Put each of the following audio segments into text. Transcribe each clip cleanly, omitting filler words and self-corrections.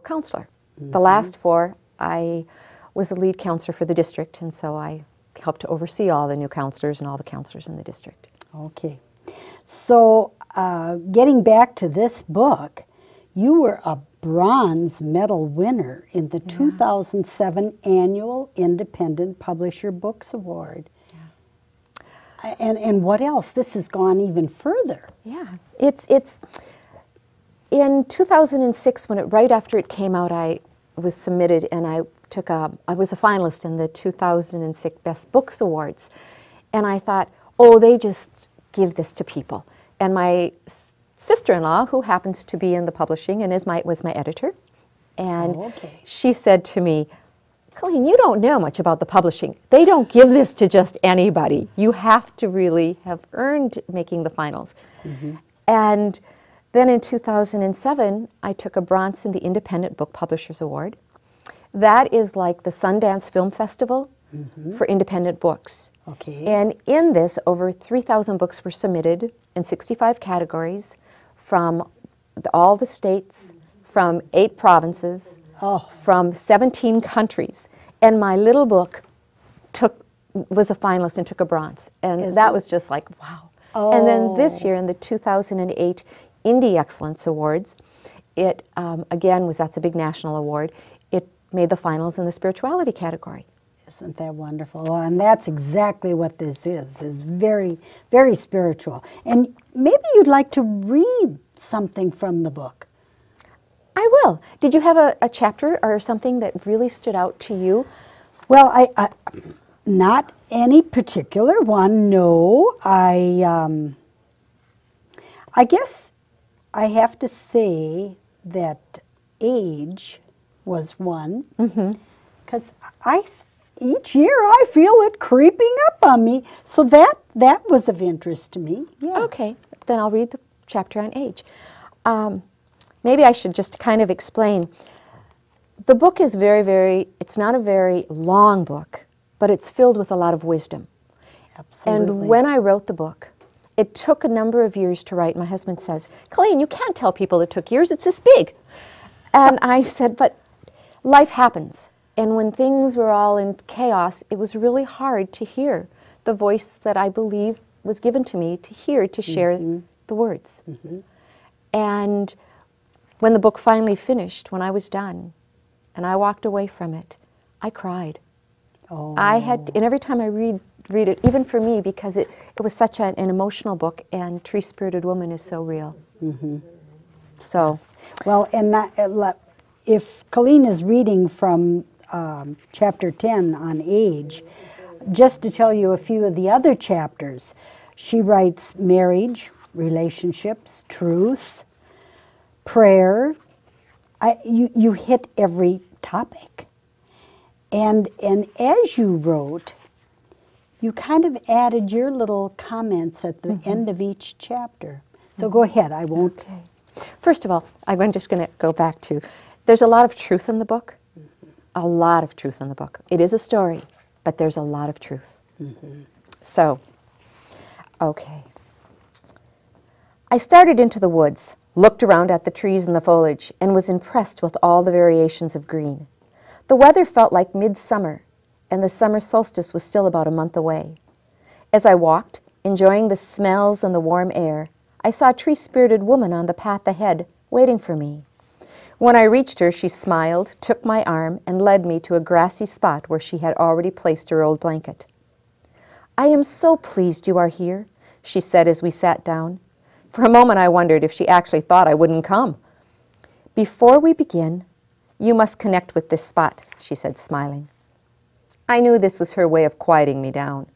counselor. The last 4, I was the lead counselor for the district, and so I helped to oversee all the new counselors and all the counselors in the district. Okay. So getting back to this book, you were a bronze medal winner in the 2007 Annual Independent Publisher Books Award. Yeah. And what else? This has gone even further. Yeah. It's in 2006, right after it came out, I was submitted, and I was a finalist in the 2006 Best Books Awards. And I thought, oh, they just give this to people. And my sister-in-law, who happens to be in the publishing and was my editor, and she said to me, Colleen, you don't know much about the publishing. They don't give this to just anybody. You have to really have earned making the finals. And then in 2007, I took a bronze in the Independent Book Publishers Award. That is like the Sundance Film Festival for independent books. Okay. And in this, over 3,000 books were submitted in 65 categories from all the states, from 8 provinces, from 17 countries. And my little book was a finalist and took a bronze. And that was just like, wow. And then this year, in the 2008 Indie Excellence Awards, it that's a big national award. It made the finals in the spirituality category. Isn't that wonderful? And that's exactly what this is very, very spiritual. And maybe you'd like to read something from the book. I will. Did you have a chapter or something that really stood out to you? Well, I not any particular one, no. I guess I have to say that age was one, because each year I feel it creeping up on me. So that was of interest to me. Yes. Okay, then I'll read the chapter on age. Maybe I should just kind of explain. The book is it's not a very long book, but it's filled with a lot of wisdom. Absolutely. And when I wrote the book, it took a number of years to write. My husband says, Colleen, you can't tell people it took years, it's this big. And I said, but life happens. And when things were all in chaos, it was really hard to hear the voice that I believe was given to me to hear, to share the words. And when the book finally finished, when I was done, and I walked away from it, I cried. And every time I read it, even for me, because it was such an emotional book, and Tree Spirited Woman is so real. So. Well, and if Colleen is reading from chapter 10 on age, just to tell you a few of the other chapters, she writes marriage, relationships, truth, prayer. You hit every topic. And as you wrote, you kind of added your little comments at the end of each chapter. So go ahead, I won't. Okay. First of all, I'm just going to go back to, there's a lot of truth in the book. A lot of truth in the book. It is a story, but there's a lot of truth. So, okay. I started into the woods, looked around at the trees and the foliage, and was impressed with all the variations of green. The weather felt like midsummer, and the summer solstice was still about a month away. As I walked, enjoying the smells and the warm air, I saw a tree-spirited woman on the path ahead, waiting for me. When I reached her, she smiled, took my arm, and led me to a grassy spot where she had already placed her old blanket. I am so pleased you are here, she said as we sat down. For a moment I wondered if she actually thought I wouldn't come. Before we begin, you must connect with this spot, she said, smiling. I knew this was her way of quieting me down.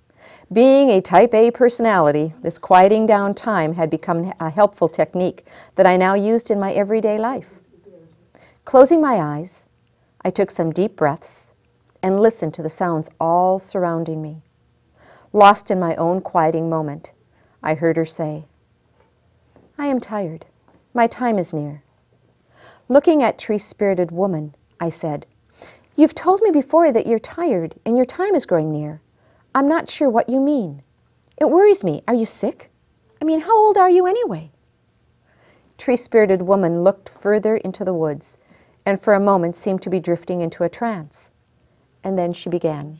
Being a type A personality, this quieting down time had become a helpful technique that I now used in my everyday life. Closing my eyes, I took some deep breaths and listened to the sounds all surrounding me. Lost in my own quieting moment, I heard her say, I am tired. My time is near. Looking at Tree-Spirited Woman, I said, You've told me before that you're tired and your time is growing near. I'm not sure what you mean. It worries me. Are you sick? I mean, how old are you anyway? Tree-Spirited Woman looked further into the woods, and for a moment seemed to be drifting into a trance. And then she began.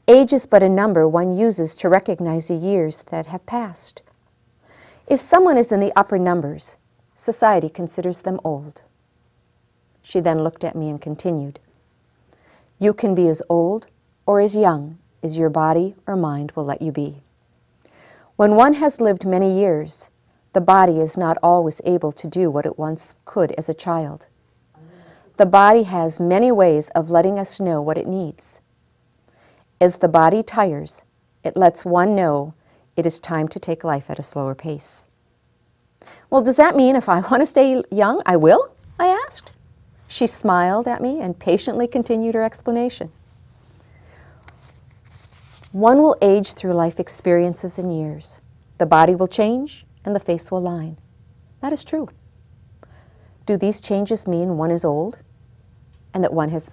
Age is but a number one uses to recognize the years that have passed. If someone is in the upper numbers, society considers them old. She then looked at me and continued. You can be as old or as young as your body or mind will let you be. When one has lived many years, the body is not always able to do what it once could as a child. The body has many ways of letting us know what it needs. As the body tires, it lets one know it is time to take life at a slower pace. Well, does that mean if I want to stay young, I will? I asked. She smiled at me and patiently continued her explanation. One will age through life experiences and years. The body will change and the face will line. That is true. Do these changes mean one is old and that one has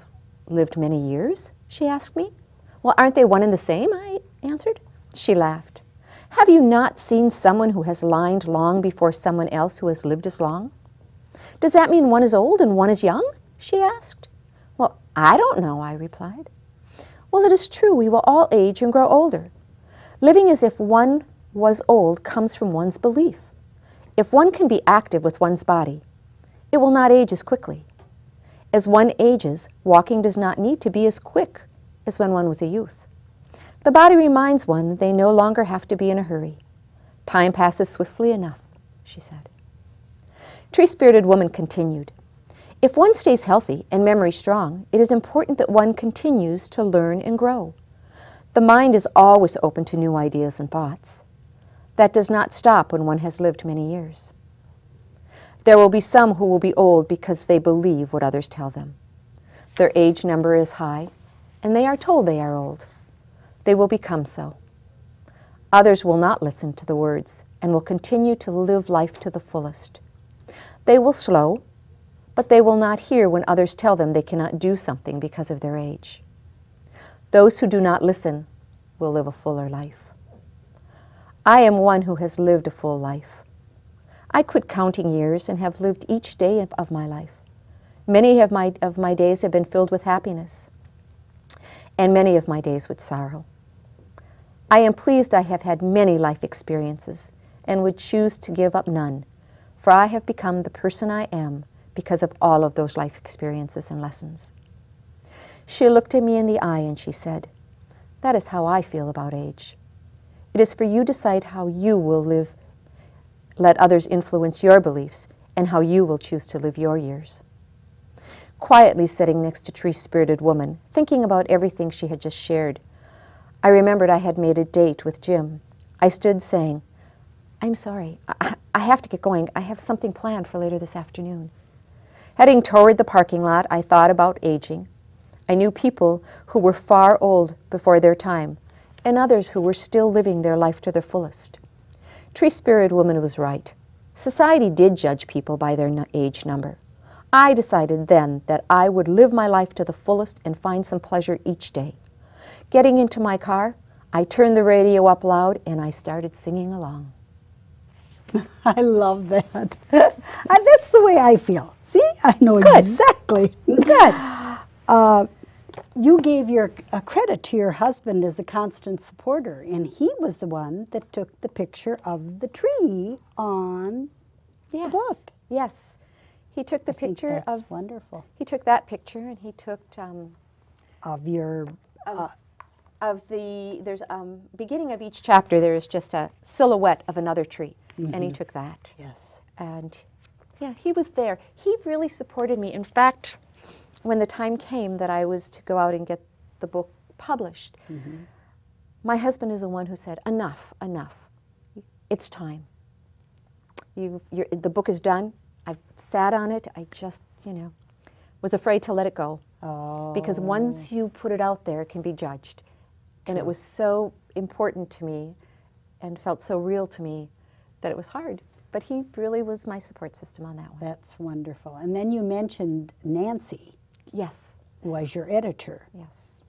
lived many years? She asked me. Well, aren't they one and the same? I answered. She laughed. Have you not seen someone who has lined long before someone else who has lived as long? Does that mean one is old and one is young? She asked. Well, I don't know, I replied. Well, it is true, we will all age and grow older. Living as if one was old comes from one's belief. If one can be active with one's body, it will not age as quickly. As one ages, walking does not need to be as quick as when one was a youth. The body reminds one that they no longer have to be in a hurry. Time passes swiftly enough, she said. Tree-spirited woman continued. If one stays healthy and memory strong, it is important that one continues to learn and grow. The mind is always open to new ideas and thoughts. That does not stop when one has lived many years. There will be some who will be old because they believe what others tell them. Their age number is high, and they are told they are old. They will become so. Others will not listen to the words and will continue to live life to the fullest. They will slow, but they will not hear when others tell them they cannot do something because of their age. Those who do not listen will live a fuller life. I am one who has lived a full life. I quit counting years and have lived each day of my life. Many of my days have been filled with happiness, and many of my days with sorrow. I am pleased I have had many life experiences and would choose to give up none, for I have become the person I am because of all of those life experiences and lessons. She looked at me in the eye and she said, that is how I feel about age. It is for you to decide how you will live, let others influence your beliefs, and how you will choose to live your years. Quietly sitting next to Tree-spirited woman, thinking about everything she had just shared, I remembered I had made a date with Jim. I stood saying, I'm sorry, I have to get going. I have something planned for later this afternoon. Heading toward the parking lot, I thought about aging. I knew people who were far old before their time, and others who were still living their life to their fullest. Tree-spirited woman was right. Society did judge people by their age number. I decided then that I would live my life to the fullest and find some pleasure each day. Getting into my car, I turned the radio up loud and I started singing along. I love that. That's the way I feel. See, I know Good. exactly. Good. You gave your credit to your husband as a constant supporter, and he was the one that took the picture of the tree on the book. Yes. He took the picture that's of wonderful. He took that picture and he took Of your of the there's beginning of each chapter there is just a silhouette of another tree, and he took that. yes. And yeah, he was there. He really supported me. In fact, when the time came that I was to go out and get the book published, my husband is the one who said, enough, enough. It's time. The book is done. I've sat on it. I just, was afraid to let it go. Oh. Because once you put it out there, it can be judged. And it was so important to me and felt so real to me that it was hard. But he really was my support system on that one. That's wonderful. And then you mentioned Nancy Yes. was your editor. Yes.